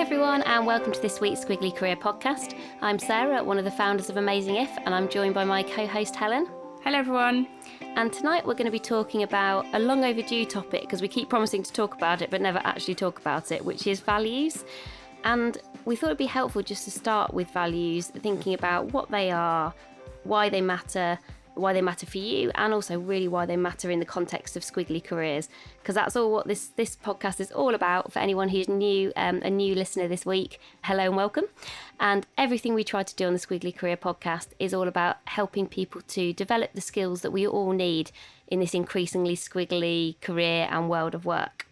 everyone, and welcome to this week's Squiggly Career Podcast. I'm Sarah, one of the founders of Amazing If, and I'm joined by my co-host Helen. Hello everyone. And tonight we're going to be talking about a long overdue topic, because we keep promising to talk about it but never actually talk about it, which is values. And we thought it'd be helpful just to start with values, thinking about what they are, why they matter for you, and also really why they matter in the context of Squiggly Careers, because that's all what this podcast is all about. For anyone who's new, a new listener this week, hello and welcome. And everything we try to do on the Squiggly Career podcast is all about helping people to develop the skills that we all need in this increasingly squiggly career and world of work.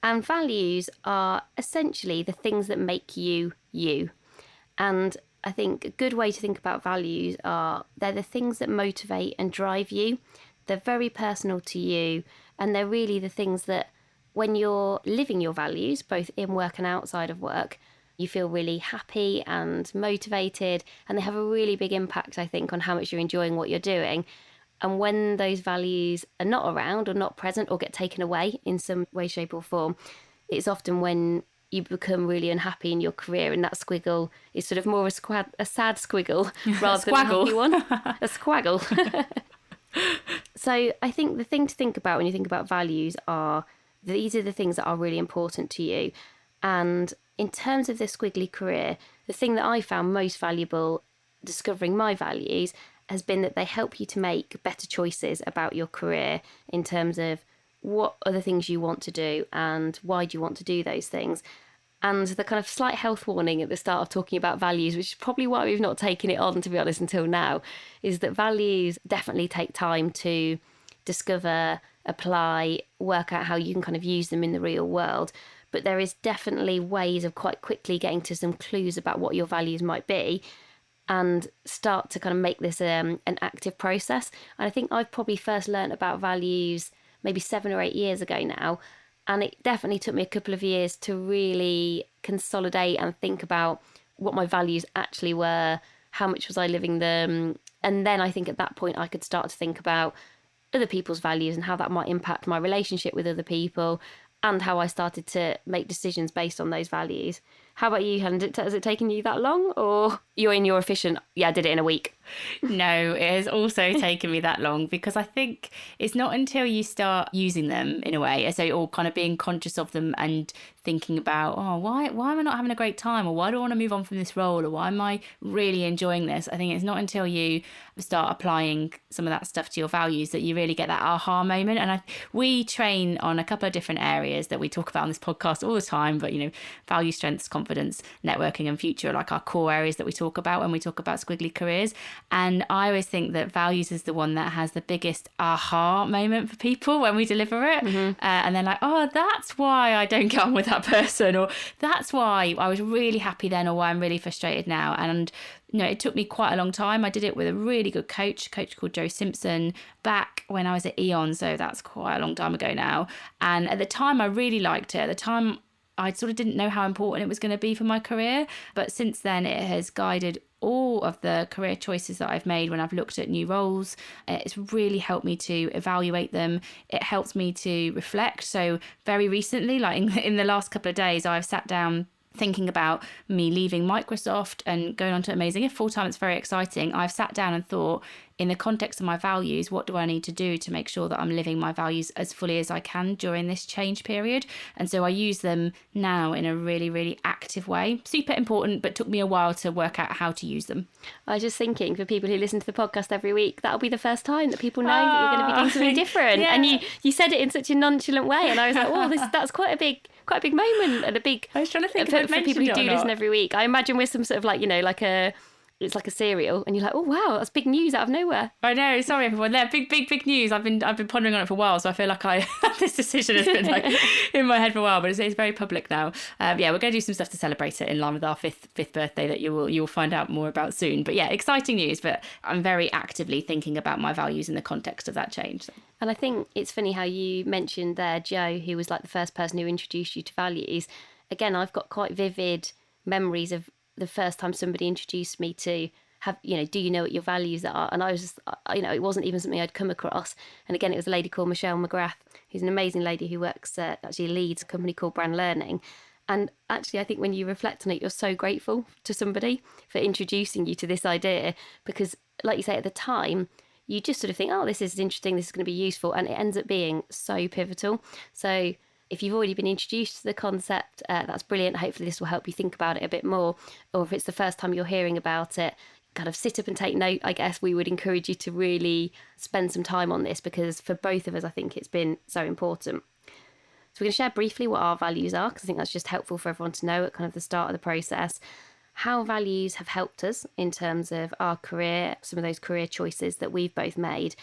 And values are essentially the things that make you, you. And I think a good way to think about values are they're the things that motivate and drive you. They're very personal to you, and they're really the things that when you're living your values, both in work and outside of work, you feel really happy and motivated, and they have a really big impact, I think, on how much you're enjoying what you're doing. And when those values are not around or not present or get taken away in some way, shape or form, it's often when you become really unhappy in your career, and that squiggle is sort of more a sad squiggle rather than a happy one. A squaggle. So I think the thing to think about when you think about values are these are the things that are really important to you. And in terms of this squiggly career, the thing that I found most valuable discovering my values has been that they help you to make better choices about your career in terms of what are the things you want to do and why do you want to do those things. And the kind of slight health warning at the start of talking about values, which is probably why we've not taken it on, to be honest, until now, is that values definitely take time to discover, apply, work out how you can kind of use them in the real world. But there is definitely ways of quite quickly getting to some clues about what your values might be and start to kind of make this an active process. And I think I've probably first learnt about values maybe 7 or 8 years ago now. And it definitely took me a couple of years to really consolidate and think about what my values actually were, how much was I living them. And then I think at that point I could start to think about other people's values and how that might impact my relationship with other people and how I started to make decisions based on those values. How about you, Helen? Has it taken you that long, or you're in your efficient, I did it in a week? No, it has also taken me that long, because I think it's not until you start using them in a way, so or kind of being conscious of them and thinking about, why am I not having a great time, or why do I want to move on from this role, or why am I really enjoying this? I think it's not until you start applying some of that stuff to your values that you really get that aha moment. And we train on a couple of different areas that we talk about on this podcast all the time, but value, strengths, confidence, networking and future are like our core areas that we talk about when we talk about squiggly careers. And I always think that values is the one that has the biggest aha moment for people when we deliver it. Mm-hmm. And they're like, that's why I don't get on with that person, or that's why I was really happy then, or why I'm really frustrated now. And it took me quite a long time. I did it with a really good a coach called Joe Simpson back when I was at Eon, so that's quite a long time ago now. And at the time I really liked it. At the time I sort of didn't know how important it was going to be for my career, but since then it has guided all of the career choices that I've made when I've looked at new roles. It's really helped me to evaluate them. It helps me to reflect. So very recently, like in the last couple of days, I've sat down thinking about me leaving Microsoft and going on to Amazing If full-time. It's very exciting. I've sat down and thought, in the context of my values, what do I need to do to make sure that I'm living my values as fully as I can during this change period? And so I use them now in a really, really active way. Super important, but took me a while to work out how to use them. I was just thinking, for people who listen to the podcast every week, that'll be the first time that people know that you're going to be doing something different. Yeah. And you said it in such a nonchalant way, and I was like, that's quite a big moment, and a big. I was trying to think for people who do listen every week. I imagine we're some sort of it's like a cereal, and you're like, oh wow, that's big news out of nowhere. I know, sorry everyone. They're big news. I've been pondering on it for a while, so I feel like this decision has been in my head for a while, but it's very public now. We're going to do some stuff to celebrate it in line with our fifth birthday that you'll find out more about soon. But yeah, exciting news. But I'm very actively thinking about my values in the context of that change. So. And I think it's funny how you mentioned there Joe, who was like the first person who introduced you to values. Again, I've got quite vivid memories of the first time somebody introduced me to have, do you know what your values are? And I was just, it wasn't even something I'd come across. And again, it was a lady called Michelle McGrath, who's an amazing lady who works actually leads a company called Brand Learning. And actually, I think when you reflect on it, you're so grateful to somebody for introducing you to this idea because, like you say, at the time, you just sort of think, oh, this is interesting, this is going to be useful. And it ends up being so pivotal. So if you've already been introduced to the concept, that's brilliant. Hopefully this will help you think about it a bit more. Or if it's the first time you're hearing about it, kind of sit up and take note. I guess we would encourage you to really spend some time on this because for both of us, I think it's been so important. So we're going to share briefly what our values are because I think that's just helpful for everyone to know at kind of the start of the process. How values have helped us in terms of our career, some of those career choices that we've both made.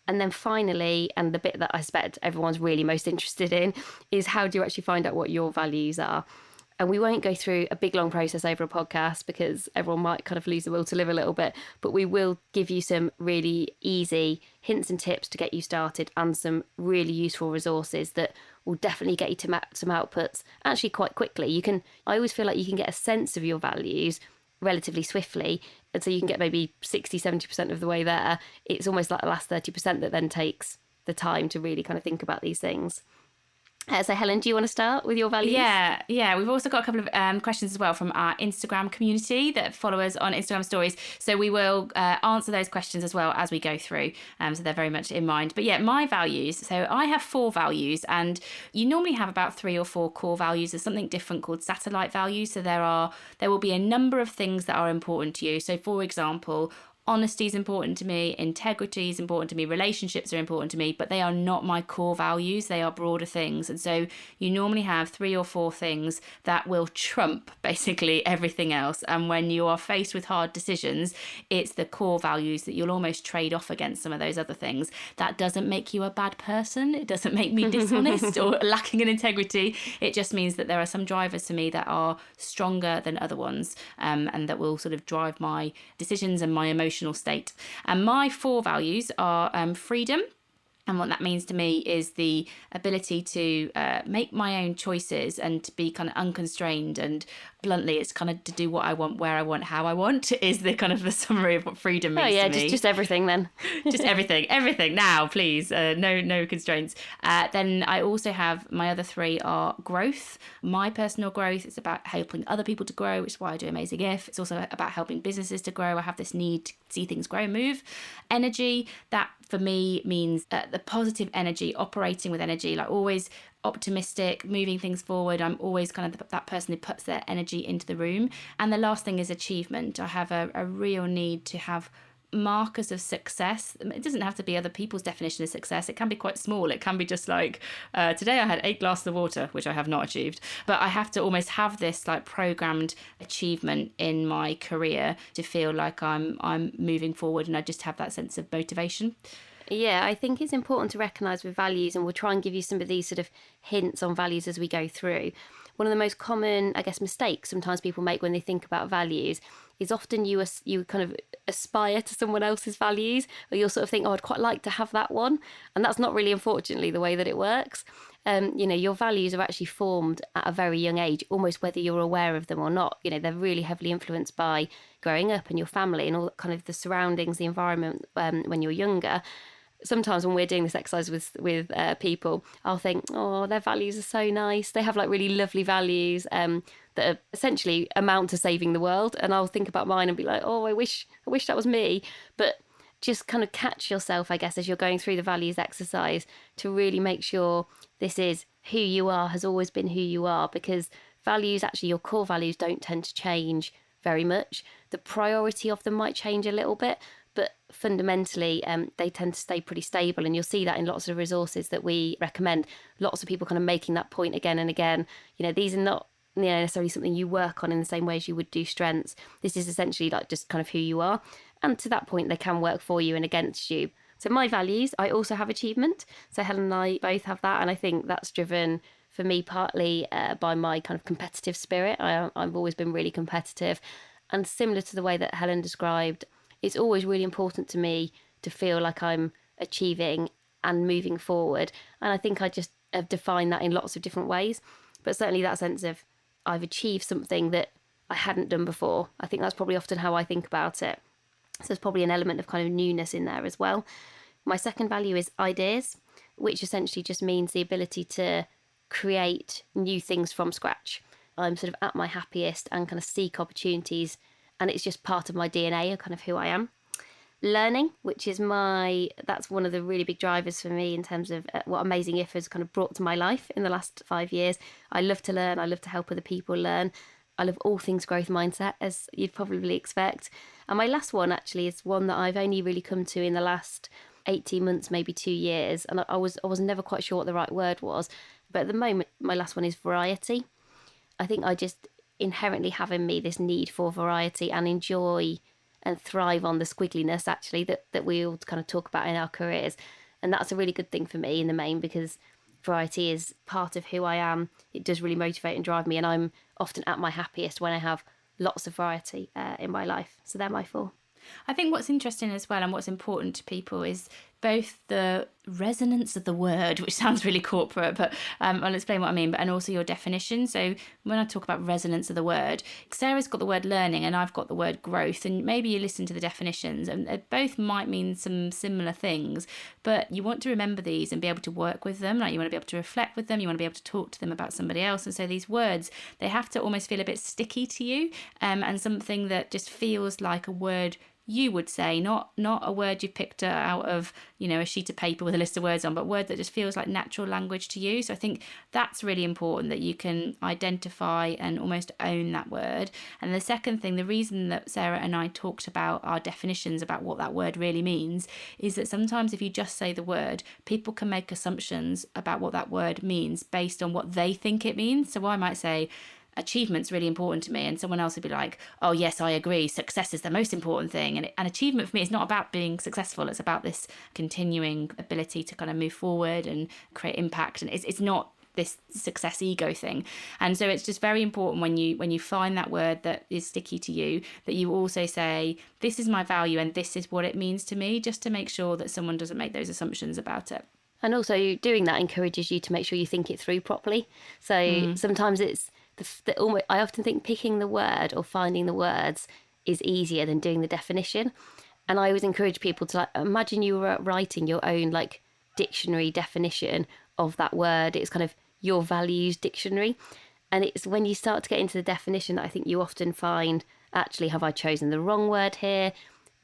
And then finally, and the bit that I expect everyone's really most interested in, is how do you actually find out what your values are? And we won't go through a big long process over a podcast because everyone might kind of lose the will to live a little bit, but we will give you some really easy hints and tips to get you started and some really useful resources that will definitely get you to some outputs actually quite quickly. I always feel like you can get a sense of your values relatively swiftly, and so you can get maybe 60-70% of the way there. It's almost like the last 30% that then takes the time to really kind of think about these things. So Helen, do you want to start with your values? Yeah. We've also got a couple of questions as well from our Instagram community that follow us on Instagram stories. So we will answer those questions as well as we go through. So they're very much in mind. But yeah, my values. So I have 4 values, and you normally have about 3 or 4 core values. There's something different called satellite values. So there will be a number of things that are important to you. So for example, honesty is important to me, integrity is important to me, relationships are important to me, but they are not my core values. They are broader things. And so you normally have 3 or 4 things that will trump basically everything else. And when you are faced with hard decisions, it's the core values that you'll almost trade off against some of those other things. That doesn't make you a bad person. It doesn't make me dishonest or lacking in integrity. It just means that there are some drivers for me that are stronger than other ones, and that will sort of drive my decisions and my emotions state. And my 4 values are freedom. And what that means to me is the ability to make my own choices and to be kind of unconstrained. And bluntly, it's kind of to do what I want, where I want, how I want, is the kind of the summary of what freedom means to me. Just everything then. Just everything now, please. No constraints. Then I also have my other 3 are growth. My personal growth is about helping other people to grow, which is why I do Amazing If. It's also about helping businesses to grow. I have this need to see things grow and move. Energy, that for me means the positive energy, operating with energy, like always optimistic, moving things forward. I'm always kind of that person who puts their energy into the room. And the last thing is achievement. I have a real need to have markers of success. It doesn't have to be other people's definition of success. It can be quite small. It can be just like today I had 8 glasses of water, which I have not achieved, but I have to almost have this like programmed achievement in my career to feel like I'm moving forward, and I just have that sense of motivation. Yeah, I think it's important to recognise with values, and we'll try and give you some of these sort of hints on values as we go through. One of the most common, I guess, mistakes sometimes people make when they think about values is often you kind of aspire to someone else's values, or you'll sort of think, oh, I'd quite like to have that one. And that's not really, unfortunately, the way that it works. Your values are actually formed at a very young age, almost whether you're aware of them or not. They're really heavily influenced by growing up and your family and all kind of the surroundings, the environment when you're younger. Sometimes when we're doing this exercise with people, I'll think, oh, their values are so nice. They have like really lovely values that are essentially amount to saving the world. And I'll think about mine and be like, oh, I wish that was me. But just kind of catch yourself, I guess, as you're going through the values exercise to really make sure this is who you are, has always been who you are, because values, actually your core values don't tend to change very much. The priority of them might change a little bit, but fundamentally they tend to stay pretty stable, and you'll see that in lots of resources that we recommend. Lots of people kind of making that point again and again. These are not necessarily something you work on in the same way as you would do strengths. This is essentially like just kind of who you are, and to that point they can work for you and against you. So my values, I also have achievement. So Helen and I both have that, and I think that's driven for me partly by my kind of competitive spirit. I've always been really competitive, and similar to the way that Helen described, it's always really important to me to feel like I'm achieving and moving forward. And I think I just have defined that in lots of different ways. But certainly that sense of I've achieved something that I hadn't done before. I think that's probably often how I think about it. So there's probably an element of kind of newness in there as well. My second value is ideas, which essentially just means the ability to create new things from scratch. I'm sort of at my happiest and kind of seek opportunities, and it's just part of my DNA of kind of who I am. Learning, which is that's one of the really big drivers for me in terms of what Amazing If has kind of brought to my life in the last 5 years. I love to learn. I love to help other people learn. I love all things growth mindset, as you'd probably expect. And my last one actually is one that I've only really come to in the last 18 months, maybe 2 years. And I was never quite sure what the right word was. But at the moment, my last one is variety. I think I just inherently have in me this need for variety and enjoy and thrive on the squiggliness actually that we all kind of talk about in our careers. And that's a really good thing for me in the main, because variety is part of who I am. It does really motivate and drive me, and I'm often at my happiest when I have lots of variety in my life. So they're my 4. I think what's interesting as well and what's important to people is both the resonance of the word, which sounds really corporate, but I'll explain what I mean, and also your definition. So when I talk about resonance of the word, Sarah's got the word learning and I've got the word growth, and maybe you listen to the definitions and both might mean some similar things, but you want to remember these and be able to work with them. Like, you want to be able to reflect with them, you want to be able to talk to them about somebody else. And so these words, they have to almost feel a bit sticky to you, and something that just feels like a word you would say, not a word you picked out of, a sheet of paper with a list of words on, but a word that just feels like natural language to you. So I think that's really important, that you can identify and almost own that word. And the second thing, the reason that Sarah and I talked about our definitions about what that word really means, is that sometimes if you just say the word, people can make assumptions about what that word means based on what they think it means. So I might say, achievement's really important to me, and someone else would be like, oh yes, I agree, success is the most important thing. And achievement for me is not about being successful, it's about this continuing ability to kind of move forward and create impact, and it's not this success ego thing. And so it's just very important when you find that word that is sticky to you, that you also say, this is my value and this is what it means to me, just to make sure that someone doesn't make those assumptions about it. And also doing that encourages you to make sure you think it through properly. So sometimes it's I often think picking the word or finding the words is easier than doing the definition. And I always encourage people to imagine you were writing your own dictionary definition of that word. It's kind of your values dictionary. And it's when you start to get into the definition that I think you often find, actually, have I chosen the wrong word here?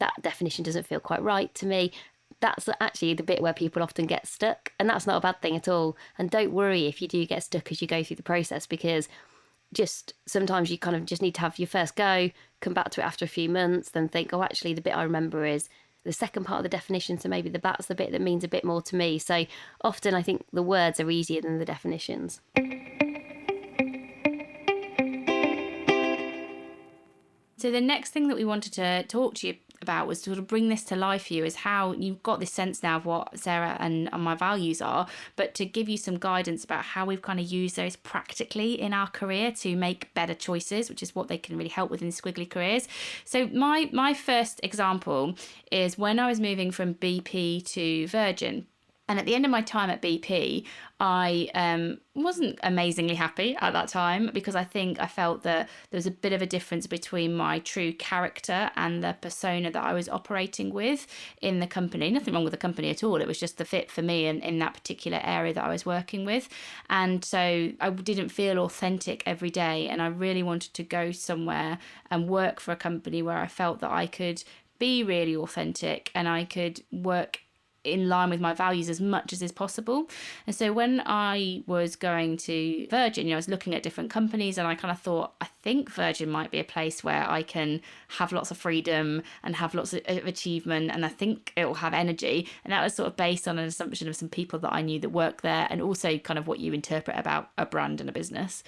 That definition doesn't feel quite right to me. That's actually the bit where people often get stuck. And that's not a bad thing at all. And don't worry if you do get stuck as you go through the process, because just sometimes you kind of just need to have your first go, come back to it after a few months, then think, oh, actually, the bit I remember is the second part of the definition. So maybe that's the bit that means a bit more to me. So often I think the words are easier than the definitions. So the next thing that we wanted to talk to you about was to sort of bring this to life for you, is how you've got this sense now of what Sarah and my values are, but to give you some guidance about how we've kind of used those practically in our career to make better choices, which is what they can really help with in squiggly careers. So my first example is when I was moving from BP to Virgin. And at the end of my time at BP, I wasn't amazingly happy at that time, because I think I felt that there was a bit of a difference between my true character and the persona that I was operating with in the company. Nothing wrong with the company at all. It was just the fit for me in that particular area that I was working with. And so I didn't feel authentic every day. And I really wanted to go somewhere and work for a company where I felt that I could be really authentic and I could work in line with my values as much as is possible. And so when I was going to Virgin, I was looking at different companies, and I kind of thought, I think Virgin might be a place where I can have lots of freedom and have lots of achievement, and I think it will have energy. And that was sort of based on an assumption of some people that I knew that work there, and also kind of what you interpret about a brand and a business.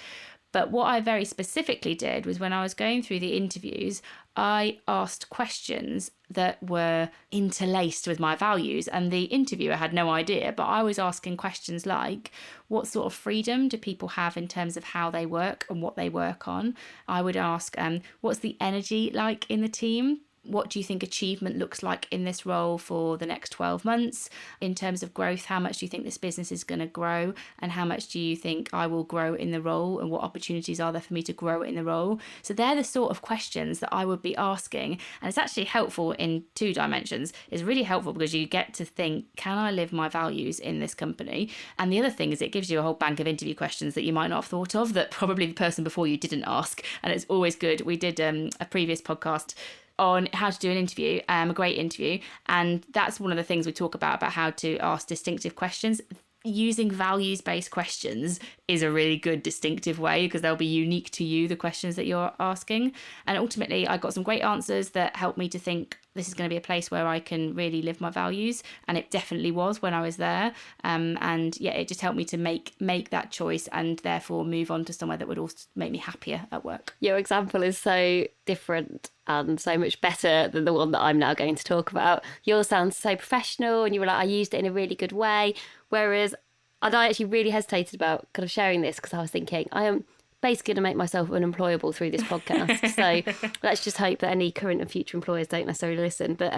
But what I very specifically did was, when I was going through the interviews, I asked questions that were interlaced with my values, and the interviewer had no idea, but I was asking questions like, what sort of freedom do people have in terms of how they work and what they work on? I would ask, what's the energy like in the team? What do you think achievement looks like in this role for the next 12 months? In terms of growth, how much do you think this business is going to grow? And how much do you think I will grow in the role? And what opportunities are there for me to grow in the role? So they're the sort of questions that I would be asking. And it's actually helpful in two dimensions. It's really helpful because you get to think, can I live my values in this company? And the other thing is it gives you a whole bank of interview questions that you might not have thought of that probably the person before you didn't ask. And it's always good. We did a previous podcast on how to do an interview, a great interview. And that's one of the things we talk about how to ask distinctive questions. Using values-based questions is a really good distinctive way because they'll be unique to you, the questions that you're asking. And ultimately, I got some great answers that helped me to think this is going to be a place where I can really live my values. And it definitely was when I was there. And yeah, it just helped me to make that choice and therefore move on to somewhere that would also make me happier at work. Your example is so different and so much better than the one that I'm now going to talk about. Yours sounds so professional and you were like, I used it in a really good way. Whereas, and I actually really hesitated about kind of sharing this because I was thinking, I am basically going to make myself unemployable through this podcast. So let's just hope that any current and future employers don't necessarily listen. But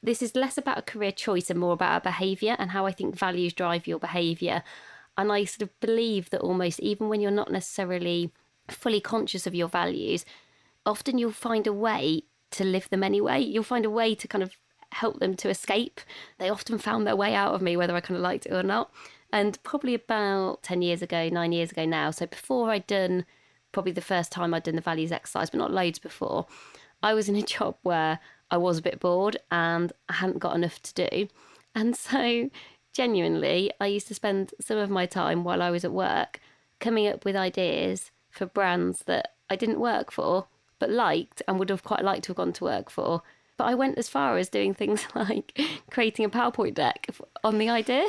this is less about a career choice and more about a behaviour and how I think values drive your behaviour. And I sort of believe that almost even when you're not necessarily fully conscious of your values, often you'll find a way to live them anyway. You'll find a way to kind of help them to escape. They often found their way out of me, whether I kind of liked it or not. And probably about 10 years ago, 9 years ago now, so before I'd done, probably the first time I'd done the values exercise, but not loads before, I was in a job where I was a bit bored and I hadn't got enough to do. And so genuinely, I used to spend some of my time while I was at work coming up with ideas for brands that I didn't work for, but liked and would have quite liked to have gone to work for. But I went as far as doing things like creating a PowerPoint deck on the idea.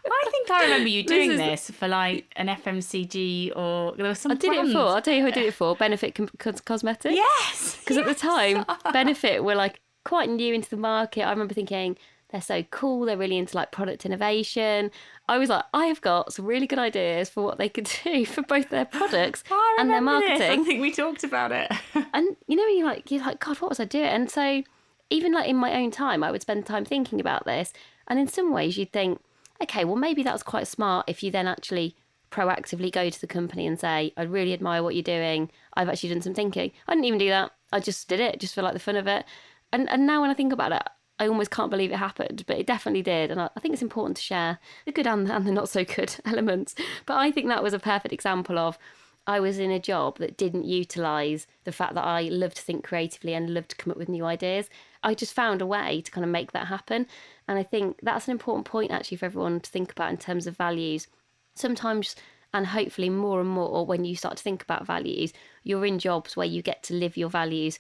I think I remember you doing this for like an FMCG or there was some I did brands. it for, I'll tell you who I did it for, Benefit Cosmetics. Yes! Because at the time, Benefit were like quite new into the market. I remember thinking, they're so cool, they're really into like product innovation. I was like, I have got some really good ideas for what they could do for both their products and their marketing. This. I think we talked about it. And you know, you're like, God, what was I doing? And so even like in my own time, I would spend time thinking about this. And in some ways you'd think, okay, well, maybe that's quite smart if you then actually proactively go to the company and say, I really admire what you're doing. I've actually done some thinking. I didn't even do that. I just did it just for like the fun of it. And now when I think about it, I almost can't believe it happened, but it definitely did. And I think it's important to share the good and the not so good elements. But I think that was a perfect example of I was in a job that didn't utilise the fact that I loved to think creatively and loved to come up with new ideas. I just found a way to kind of make that happen. And I think that's an important point actually for everyone to think about in terms of values. Sometimes, and hopefully more and more, when you start to think about values, you're in jobs where you get to live your values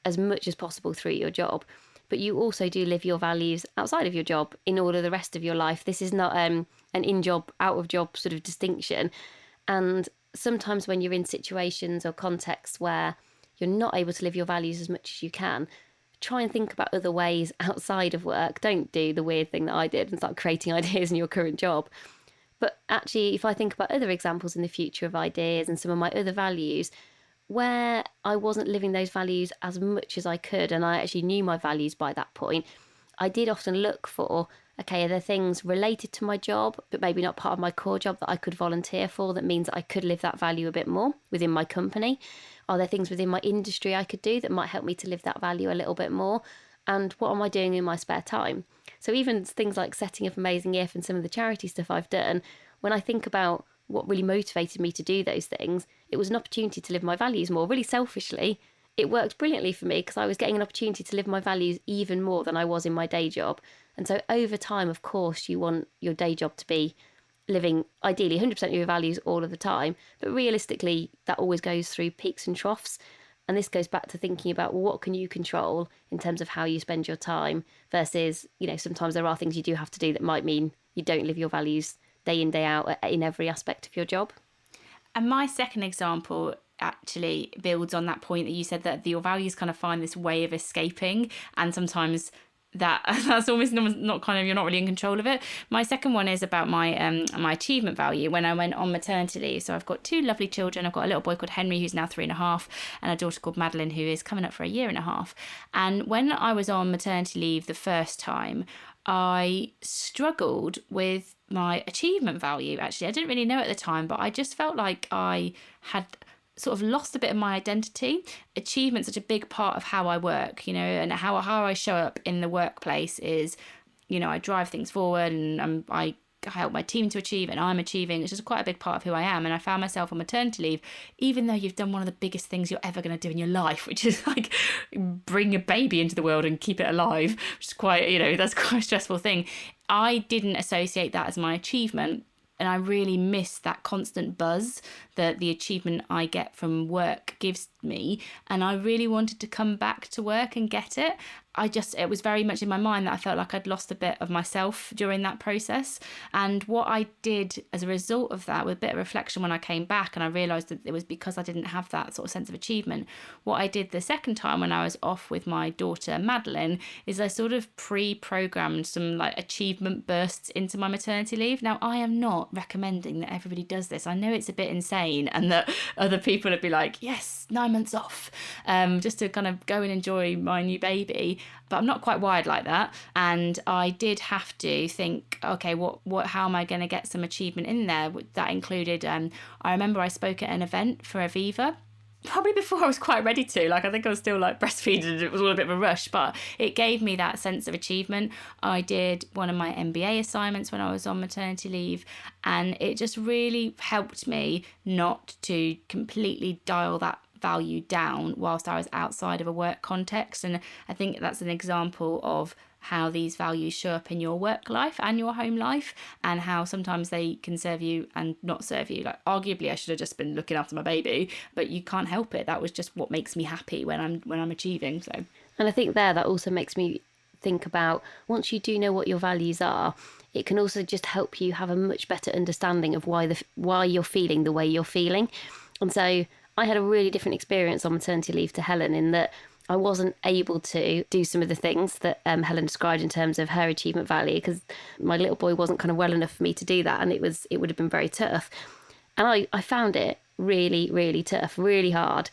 as much as possible through your job. But you also do live your values outside of your job in all of the rest of your life. This is not an in-job, out-of-job sort of distinction. And sometimes when you're in situations or contexts where you're not able to live your values as much as you can, try and think about other ways outside of work. Don't do the weird thing that I did and start creating ideas in your current job. But actually, if I think about other examples in the future of ideas and some of my other values, where I wasn't living those values as much as I could, and I actually knew my values by that point, I did often look for, okay, are there things related to my job, but maybe not part of my core job that I could volunteer for that means that I could live that value a bit more within my company? Are there things within my industry I could do that might help me to live that value a little bit more? And what am I doing in my spare time? So even things like setting up Amazing If and some of the charity stuff I've done, when I think about what really motivated me to do those things, it was an opportunity to live my values more. Really selfishly, it worked brilliantly for me because I was getting an opportunity to live my values even more than I was in my day job. And so over time, of course, you want your day job to be living ideally 100% of your values all of the time. But realistically, that always goes through peaks and troughs. And this goes back to thinking about, well, what can you control in terms of how you spend your time versus, you know, sometimes there are things you do have to do that might mean you don't live your values day in, day out in every aspect of your job. And my second example actually builds on that point that you said that your values kind of find this way of escaping, and sometimes that's almost not kind of, you're not really in control of it. My second one is about my achievement value when I went on maternity leave. So I've got two lovely children. I've got a little boy called Henry, who's now 3.5, and a daughter called Madeline, who is coming up for 1.5 years. And when I was on maternity leave the first time, I struggled with my achievement value. Actually, I didn't really know at the time, but I just felt like I had sort of lost a bit of my identity. Achievement's such a big part of how I work, and how I show up in the workplace is, I drive things forward, and I help my team to achieve, and I'm achieving. It's just quite a big part of who I am. And I found myself on maternity leave, even though you've done one of the biggest things you're ever going to do in your life, which is like bring a baby into the world and keep it alive, which is quite, that's quite a stressful thing. I didn't associate that as my achievement. And I really miss that constant buzz that the achievement I get from work gives me. And I really wanted to come back to work and get it. It was very much in my mind that I felt like I'd lost a bit of myself during that process. And what I did as a result of that, with a bit of reflection when I came back, and I realised that it was because I didn't have that sort of sense of achievement. What I did the second time when I was off with my daughter Madeline is I sort of pre-programmed some like achievement bursts into my maternity leave. Now, I am not recommending that everybody does this. I know it's a bit insane, and that other people would be like, yes, 9 months off, just to kind of go and enjoy my new baby. But I'm not quite wired like that. And I did have to think, okay, how am I going to get some achievement in there? That included, I remember I spoke at an event for Aviva, probably before I was quite ready to. I think I was still breastfeeding, and it was all a bit of a rush, but it gave me that sense of achievement. I did one of my MBA assignments when I was on maternity leave, and it just really helped me not to completely dial that value down whilst I was outside of a work context. And I think that's an example of how these values show up in your work life and your home life, and how sometimes they can serve you and not serve you. Arguably I should have just been looking after my baby, but you can't help it. That was just what makes me happy when I'm achieving. So, and I think that also makes me think about, once you do know what your values are, it can also just help you have a much better understanding of why you're feeling the way you're feeling. And so I had a really different experience on maternity leave to Helen, in that I wasn't able to do some of the things that Helen described in terms of her achievement value, because my little boy wasn't kind of well enough for me to do that, and it would have been very tough. And I found it really, really tough, really hard.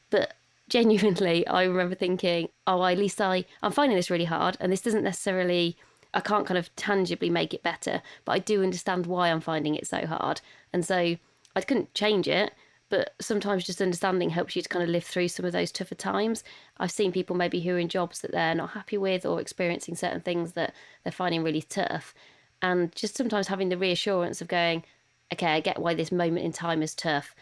But genuinely, I remember thinking, at least I'm finding this really hard, and this doesn't necessarily, I can't kind of tangibly make it better, but I do understand why I'm finding it so hard. And so I couldn't change it, but sometimes just understanding helps you to kind of live through some of those tougher times. I've seen people maybe who are in jobs that they're not happy with, or experiencing certain things that they're finding really tough. And just sometimes having the reassurance of going, okay, I get why this moment in time is tough,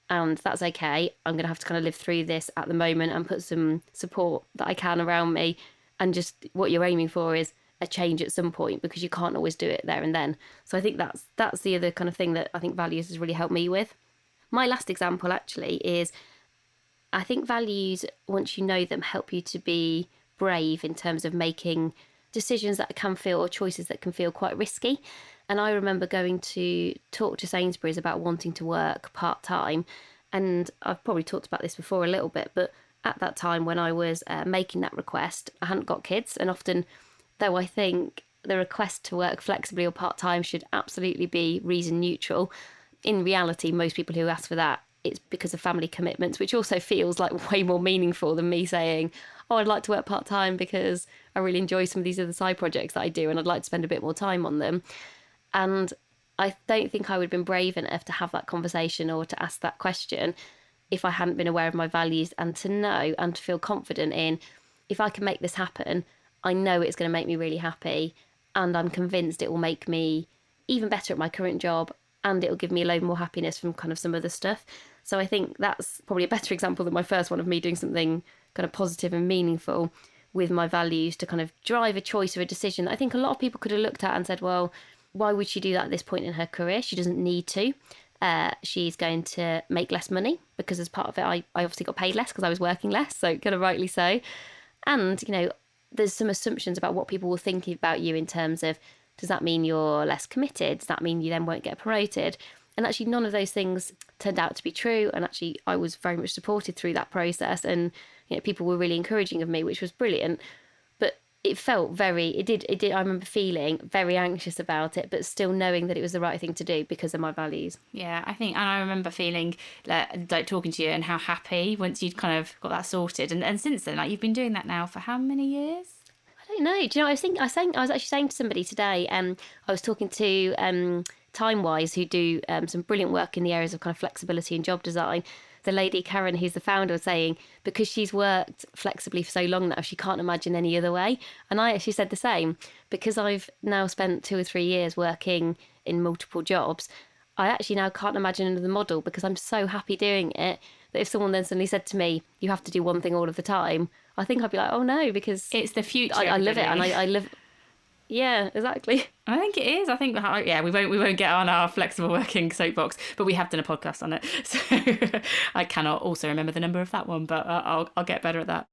and that's okay. I'm going to have to kind of live through this at the moment and put some support that I can around me. And just what you're aiming for is a change at some point, because you can't always do it there and then. So I think that's the other kind of thing that I think values has really helped me with. My last example actually is, I think values, once you know them, help you to be brave in terms of making decisions that can feel, or choices that can feel quite risky. And I remember going to talk to Sainsbury's about wanting to work part-time. And I've probably talked about this before a little bit, but at that time when I was making that request, I hadn't got kids. And often, though I think the request to work flexibly or part-time should absolutely be reason neutral, in reality, most people who ask for that, it's because of family commitments, which also feels like way more meaningful than me saying, oh, I'd like to work part-time because I really enjoy some of these other side projects that I do, and I'd like to spend a bit more time on them. And I don't think I would have been brave enough to have that conversation or to ask that question if I hadn't been aware of my values, and to know and to feel confident in, if I can make this happen, I know it's going to make me really happy, and I'm convinced it will make me even better at my current job, and it will give me a load more happiness from kind of some other stuff. So I think that's probably a better example than my first one of me doing something kind of positive and meaningful with my values to kind of drive a choice or a decision that I think a lot of people could have looked at and said, well, why would she do that at this point in her career? She doesn't need to. She's going to make less money, because as part of it, I obviously got paid less because I was working less, so kind of rightly so. And, there's some assumptions about what people will think about you in terms of, does that mean you're less committed? Does that mean you then won't get promoted? And actually, none of those things turned out to be true. And actually, I was very much supported through that process. And, people were really encouraging of me, which was brilliant. But it felt very, it did, I remember feeling very anxious about it, but still knowing that it was the right thing to do because of my values. Yeah, I think, and I remember feeling like talking to you and how happy once you'd kind of got that sorted. And since then, like, you've been doing that now for how many years? I don't know. Do you know, I was actually saying to somebody today, I was talking to Timewise, who do some brilliant work in the areas of kind of flexibility and job design. The lady, Karen, who's the founder, was saying because she's worked flexibly for so long now, she can't imagine any other way. And I actually said the same. Because I've now spent 2 or 3 years working in multiple jobs, I actually now can't imagine another model because I'm so happy doing it that if someone then suddenly said to me, you have to do one thing all of the time, I think I'd be like, oh no, because It's the future. I love it, and I live. Yeah, exactly. I think it is. I think, yeah, we won't get on our flexible working soapbox, but we have done a podcast on it. So I cannot also remember the number of that one, but I'll get better at that.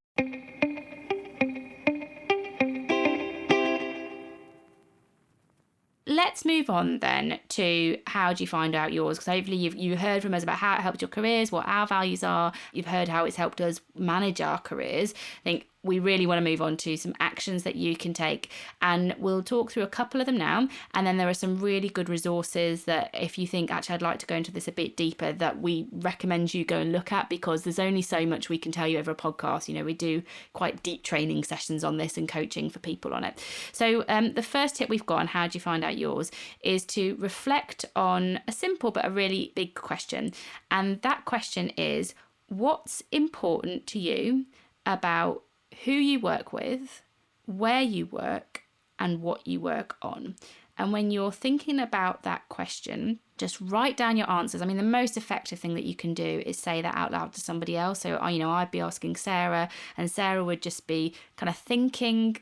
Let's move on then to how do you find out yours? Because hopefully you've heard from us about how it helped your careers, what our values are. You've heard how it's helped us manage our careers. I think we really want to move on to some actions that you can take, and we'll talk through a couple of them now. And then there are some really good resources that if you think, actually, I'd like to go into this a bit deeper, that we recommend you go and look at, because there's only so much we can tell you over a podcast. You know, we do quite deep training sessions on this and coaching for people on it. So the first tip we've got on how do you find out yours is to reflect on a simple but a really big question. And that question is, what's important to you about who you work with, where you work, and what you work on? And when you're thinking about that question, just write down your answers. I mean, the most effective thing that you can do is say that out loud to somebody else. So, I'd be asking Sarah, and Sarah would just be kind of thinking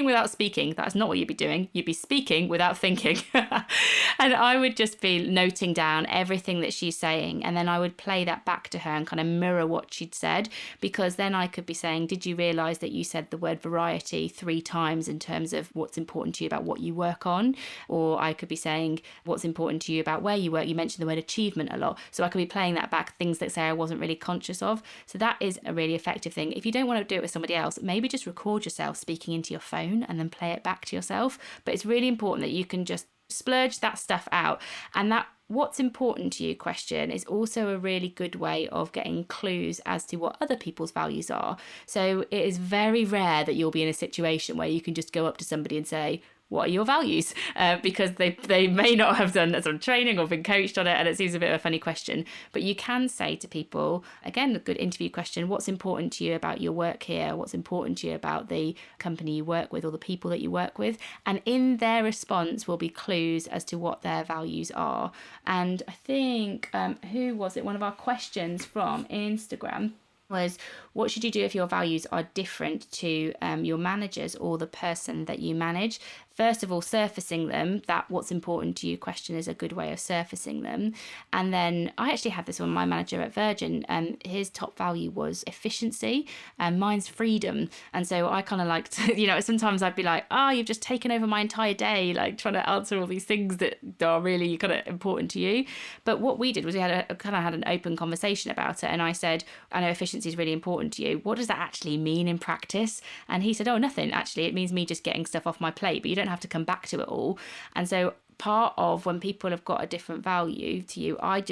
without speaking. That's not what you'd be doing. You'd be speaking without thinking. And I would just be noting down everything that she's saying, and then I would play that back to her and kind of mirror what she'd said, because then I could be saying, did you realise that you said the word variety 3 times in terms of what's important to you about what you work on? Or I could be saying, what's important to you about where you work? You mentioned the word achievement a lot. So I could be playing that back, things that Sarah wasn't really conscious of. So that is a really effective thing. If you don't want to do it with somebody else, maybe just record yourself speaking into your phone and then play it back to yourself. But it's really important that you can just splurge that stuff out. And that what's important to you question is also a really good way of getting clues as to what other people's values are. So it is very rare that you'll be in a situation where you can just go up to somebody and say, what are your values? Because they may not have done some training or been coached on it, and it seems a bit of a funny question. But you can say to people, again, a good interview question, what's important to you about your work here? What's important to you about the company you work with or the people that you work with? And in their response will be clues as to what their values are. And I think, who was it? One of our questions from Instagram was, what should you do if your values are different to your managers or the person that you manage? First of all, surfacing them, that what's important to you question is a good way of surfacing them. And then I actually had this one, my manager at Virgin, his top value was efficiency, and mine's freedom. And so I kind of liked, sometimes I'd be like, you've just taken over my entire day, like trying to answer all these things that are really kind of important to you. But what we did was we had an open conversation about it. And I said, I know efficiency is really important to you. What does that actually mean in practice? And he said, nothing. Actually, it means me just getting stuff off my plate, but you don't have to come back to it all. And so part of when people have got a different value to you, I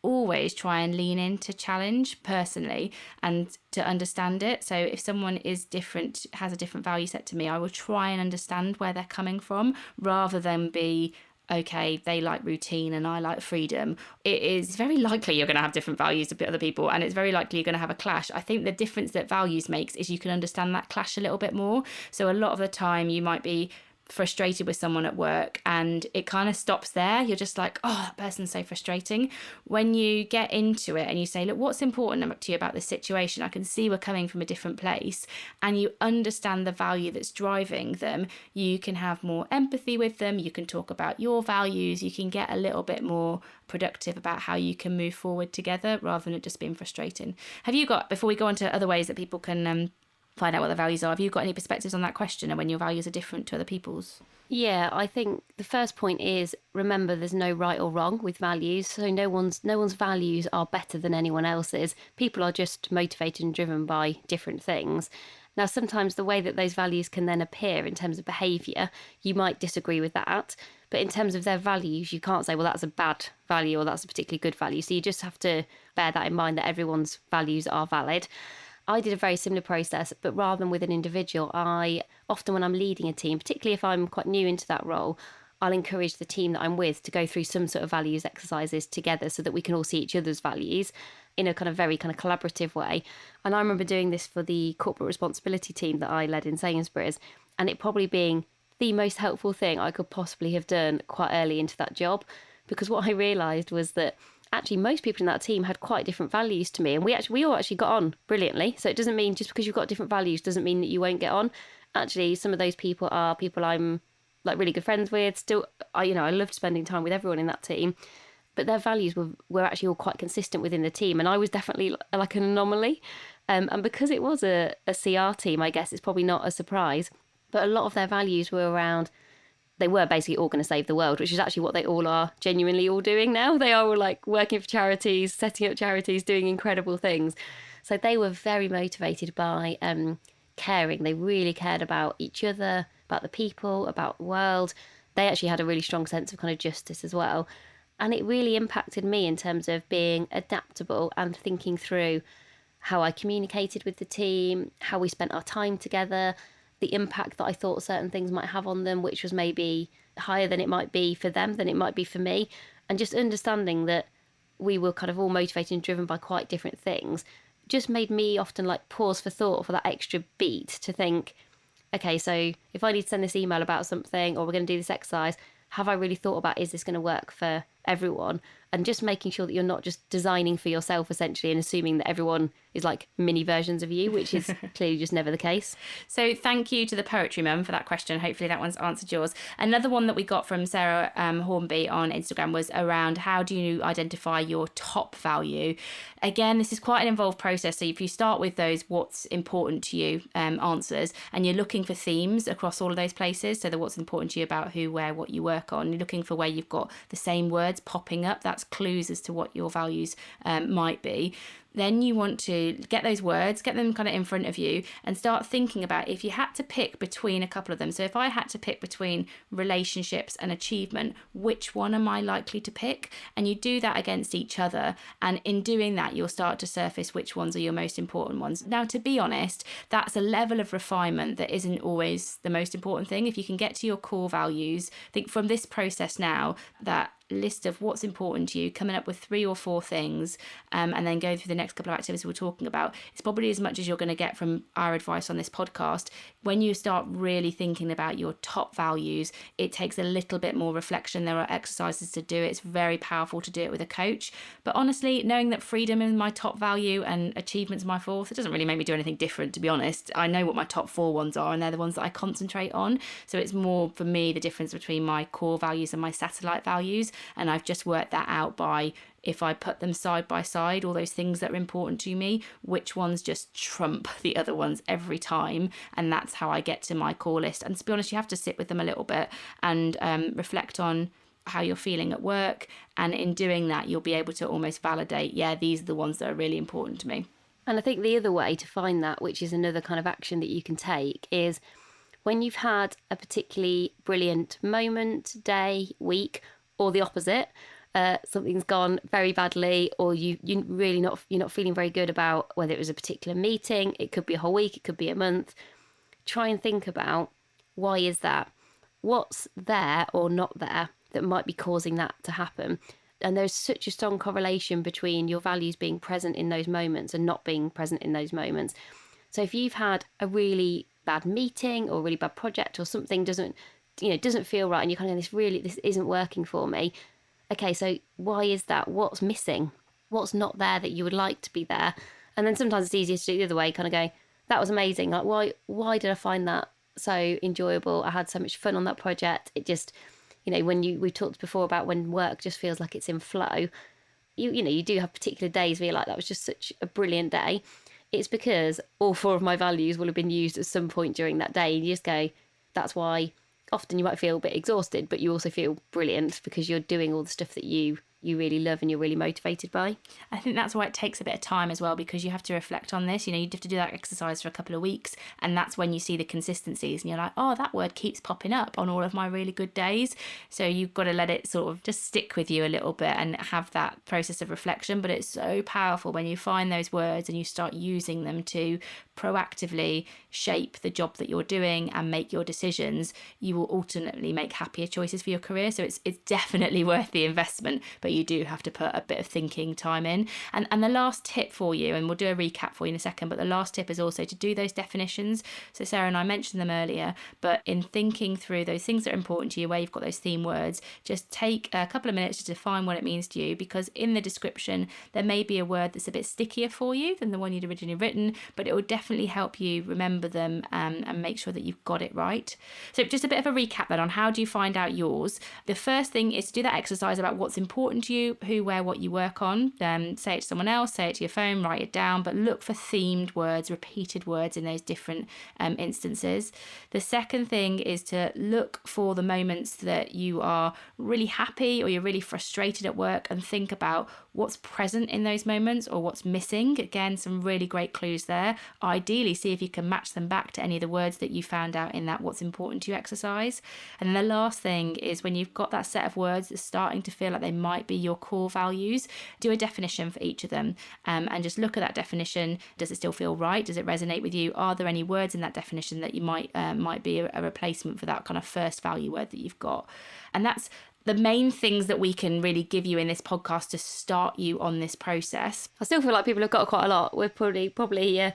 always try and lean into challenge personally and to understand it. So if someone is different, has a different value set to me, I will try and understand where they're coming from, rather than be, okay, they like routine and I like freedom. It is very likely you're going to have different values to other people, and it's very likely you're going to have a clash. I think the difference that values makes is you can understand that clash a little bit more. So a lot of the time you might be frustrated with someone at work and it kind of stops there. You're just like, that person's so frustrating. When you get into it and you say, look, what's important to you about this situation? I can see we're coming from a different place, and you understand the value that's driving them. You can have more empathy with them. You can talk about your values. You can get a little bit more productive about how you can move forward together, rather than it just being frustrating. Have you got, before we go on to other ways that people can find out what their values are, have you got any perspectives on that question, and when your values are different to other people's? Yeah, I think the first point is, remember there's no right or wrong with values. So no one's values are better than anyone else's. People are just motivated and driven by different things. Now, sometimes the way that those values can then appear in terms of behaviour, you might disagree with that. But in terms of their values, you can't say, well, that's a bad value or that's a particularly good value. So you just have to bear that in mind, that everyone's values are valid. I did a very similar process, but rather than with an individual, I often, when I'm leading a team, particularly if I'm quite new into that role, I'll encourage the team that I'm with to go through some sort of values exercises together so that we can all see each other's values in a kind of very kind of collaborative way. And I remember doing this for the corporate responsibility team that I led in Sainsbury's, and it probably being the most helpful thing I could possibly have done quite early into that job, because what I realised was that actually most people in that team had quite different values to me, and we all actually got on brilliantly. So it doesn't mean just because you've got different values doesn't mean that you won't get on. Actually, some of those people are people I'm like really good friends with. Still, I loved spending time with everyone in that team, but their values were actually all quite consistent within the team, and I was definitely like an anomaly. And because it was a CR team, I guess it's probably not a surprise. But a lot of their values were around, they were basically all going to save the world, which is actually what they all are genuinely all doing now. They are all like working for charities, setting up charities, doing incredible things. So they were very motivated by caring. They really cared about each other, about the people, about the world. They actually had a really strong sense of kind of justice as well. And it really impacted me in terms of being adaptable and thinking through how I communicated with the team, how we spent our time together, the impact that I thought certain things might have on them, which was maybe higher than it might be for them, than it might be for me. And just understanding that we were kind of all motivated and driven by quite different things just made me often like pause for thought for that extra beat to think, okay, so if I need to send this email about something or we're going to do this exercise, have I really thought about, is this going to work for everyone? And just making sure that you're not just designing for yourself essentially and assuming that everyone is like mini versions of you, which is clearly just never the case. So thank you to the Poetry Mum for that question. Hopefully that one's answered yours. Another one that we got from Sarah Hornby on Instagram was around how do you identify your top value? Again, this is quite an involved process. So if you start with those what's important to you answers, and you're looking for themes across all of those places, so that what's important to you about who, where, what you work on, you're looking for where you've got the same words popping up, that's clues as to what your values might be. Then you want to get those words, get them kind of in front of you and start thinking about if you had to pick between a couple of them. So if I had to pick between relationships and achievement, which one am I likely to pick? And you do that against each other. And in doing that, you'll start to surface which ones are your most important ones. Now, to be honest, that's a level of refinement that isn't always the most important thing. If you can get to your core values, I think from this process now, that list of what's important to you, coming up with 3 or 4 things, and then going through the next couple of activities we're talking about, it's probably as much as you're going to get from our advice on this podcast. When you start really thinking about your top values, it takes a little bit more reflection. There are exercises to do it. It's very powerful to do it with a coach. But honestly, knowing that freedom is my top value and achievements my fourth, it doesn't really make me do anything different, to be honest. I know what my top 4 ones are, and they're the ones that I concentrate on. So it's more, for me, the difference between my core values and my satellite values. And I've just worked that out by, if I put them side by side, all those things that are important to me, which ones just trump the other ones every time. And that's how I get to my core list. And to be honest, you have to sit with them a little bit and reflect on how you're feeling at work. And in doing that, you'll be able to almost validate, yeah, these are the ones that are really important to me. And I think the other way to find that, which is another kind of action that you can take, is when you've had a particularly brilliant moment, day, week, or the opposite, something's gone very badly, or you're not feeling very good about whether it was a particular meeting, it could be a whole week, it could be a month. Try and think about, why is that? What's there or not there that might be causing that to happen? And there's such a strong correlation between your values being present in those moments and not being present in those moments. So if you've had a really bad meeting or a really bad project, or something doesn't feel right, and you're kind of this isn't working for me. Okay, so why is that? What's missing? What's not there that you would like to be there? And then sometimes it's easier to do the other way, kind of go, that was amazing. Like, why did I find that so enjoyable? I had so much fun on that project. It just, when we talked before about when work just feels like it's in flow, you do have particular days where you're like, that was just such a brilliant day. It's because all 4 of my values will have been used at some point during that day. And you just go, that's why often you might feel a bit exhausted, but you also feel brilliant because you're doing all the stuff that you you really love and you're really motivated by. I think that's why it takes a bit of time as well, because you have to reflect on this. You know, you have to do that exercise for a couple of weeks, and that's when you see the consistencies and you're like, oh, that word keeps popping up on all of my really good days. So you've got to let it sort of just stick with you a little bit and have that process of reflection. But it's so powerful when you find those words and you start using them to proactively shape the job that you're doing and make your decisions. You will ultimately make happier choices for your career. So it's definitely worth the investment, but you do have to put a bit of thinking time in. And the last tip for you, and we'll do a recap for you in a second, but the last tip is also to do those definitions. So Sarah and I mentioned them earlier, but in thinking through those things that are important to you, where you've got those theme words, just take a couple of minutes to define what it means to you, because in the description there may be a word that's a bit stickier for you than the one you'd originally written, but it will definitely help you remember them and make sure that you've got it right. So just a bit of a recap then on how do you find out yours. The first thing is to do that exercise about what's important to you, who, where, what you work on. Say it to someone else, say it to your phone, write it down, but look for themed words, repeated words in those different instances. The second thing is to look for the moments that you are really happy or you're really frustrated at work, and think about what's present in those moments or what's missing. Again, some really great clues there. Ideally, see if you can match them back to any of the words that you found out in that what's important to you exercise. And then the last thing is, when you've got that set of words that's starting to feel like they might be your core values, do a definition for each of them, and just look at that definition. Does it still feel right? Does it resonate with you? Are there any words in that definition that you might be a replacement for that kind of first value word that you've got? And that's the main things that we can really give you in this podcast to start you on this process. I still feel like people have got quite a lot. We're probably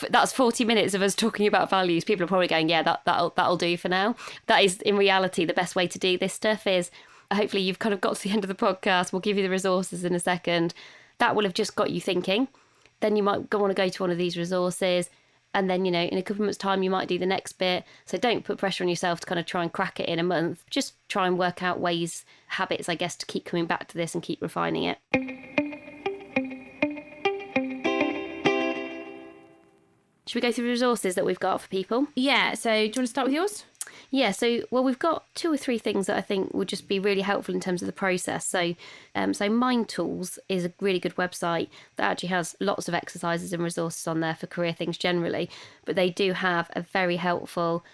that's 40 minutes of us talking about values. People are probably going, yeah, that'll do for now. That is, in reality, the best way to do this stuff is, hopefully you've kind of got to the end of the podcast. We'll give you the resources in a second. That will have just got you thinking. Then you might want to go to one of these resources. And then, in a couple of months' time, you might do the next bit. So don't put pressure on yourself to kind of try and crack it in a month. Just try and work out ways, habits, I guess, to keep coming back to this and keep refining it. Should we go through the resources that we've got for people? Yeah, so do you want to start with yours? Yeah, so, we've got 2 or 3 things that I think would just be really helpful in terms of the process. So Mind Tools is a really good website that actually has lots of exercises and resources on there for career things generally. But they do have a very helpful,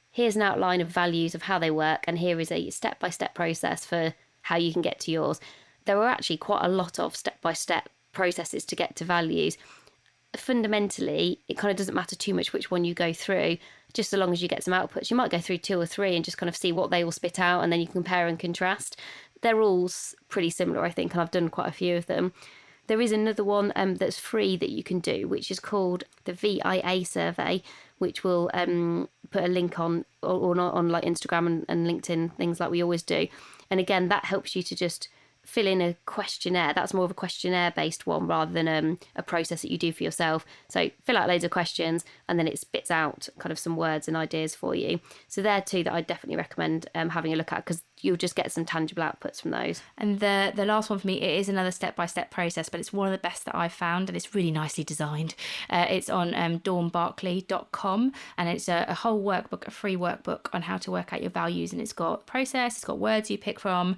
here's an outline of values of how they work, and here is a step-by-step process for how you can get to yours. There are actually quite a lot of step-by-step processes to get to values. Fundamentally, it kind of doesn't matter too much which one you go through, just so long as you get some outputs. You might go through 2 or 3 and just kind of see what they all spit out, and then you compare and contrast. They're all pretty similar, I think, and I've done quite a few of them. There is another one that's free that you can do, which is called the VIA survey, which we'll put a link on like Instagram and LinkedIn, things like we always do. And again, that helps you to just fill in a questionnaire. That's more of a questionnaire-based one rather than a process that you do for yourself. So fill out loads of questions, and then it spits out kind of some words and ideas for you. So they're 2 that I definitely recommend having a look at, because you'll just get some tangible outputs from those. And the last one for me, it is another step-by-step process, but it's one of the best that I've found, and it's really nicely designed. It's on dawnbarkley.com, and it's a whole workbook, a free workbook on how to work out your values, and it's got process, it's got words you pick from,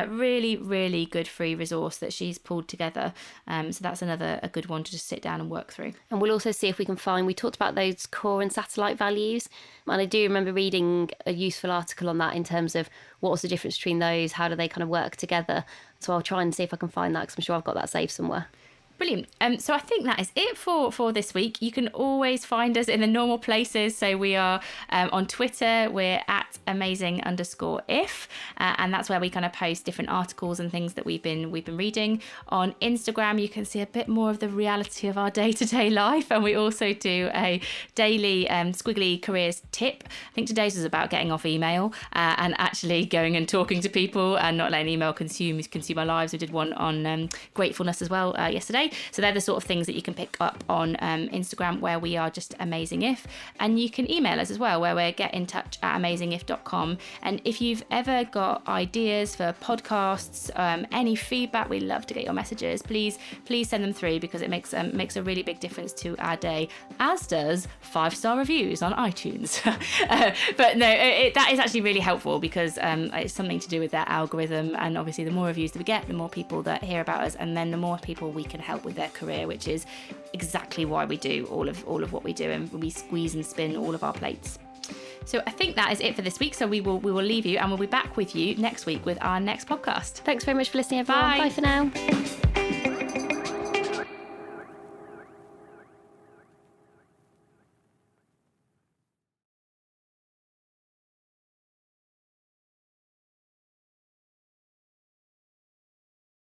really, really good free resource that she's pulled together. So that's a good one to just sit down and work through. And we'll also see if we can find, we talked about those core and satellite values, and I do remember reading a useful article on that in terms of what was the difference between those, how do they kind of work together. So I'll try and see if I can find that, because I'm sure I've got that saved somewhere. Brilliant. So I think that is it for this week. You can always find us in the normal places. So we are on Twitter, we're at amazing_if, and that's where we kind of post different articles and things that we've been reading. On Instagram, you can see a bit more of the reality of our day-to-day life, and we also do a daily Squiggly Careers tip. I think today's was about getting off email and actually going and talking to people and not letting email consume our lives. We did one on gratefulness as well yesterday. So they're the sort of things that you can pick up on Instagram, where we are just Amazing If. And you can email us as well, where we're getintouch@amazingif.com. And if you've ever got ideas for podcasts, any feedback, we love to get your messages. Please send them through, because it makes a really big difference to our day, as does 5-star reviews on iTunes. But no, that is actually really helpful, because it's something to do with their algorithm, and obviously the more reviews that we get, the more people that hear about us, and then the more people we can help with their career, which is exactly why we do all of what we do, and we squeeze and spin all of our plates. So I think that is it for this week. So we will leave you, and we'll be back with you next week with our next podcast. Thanks very much for listening, everyone. Bye for now.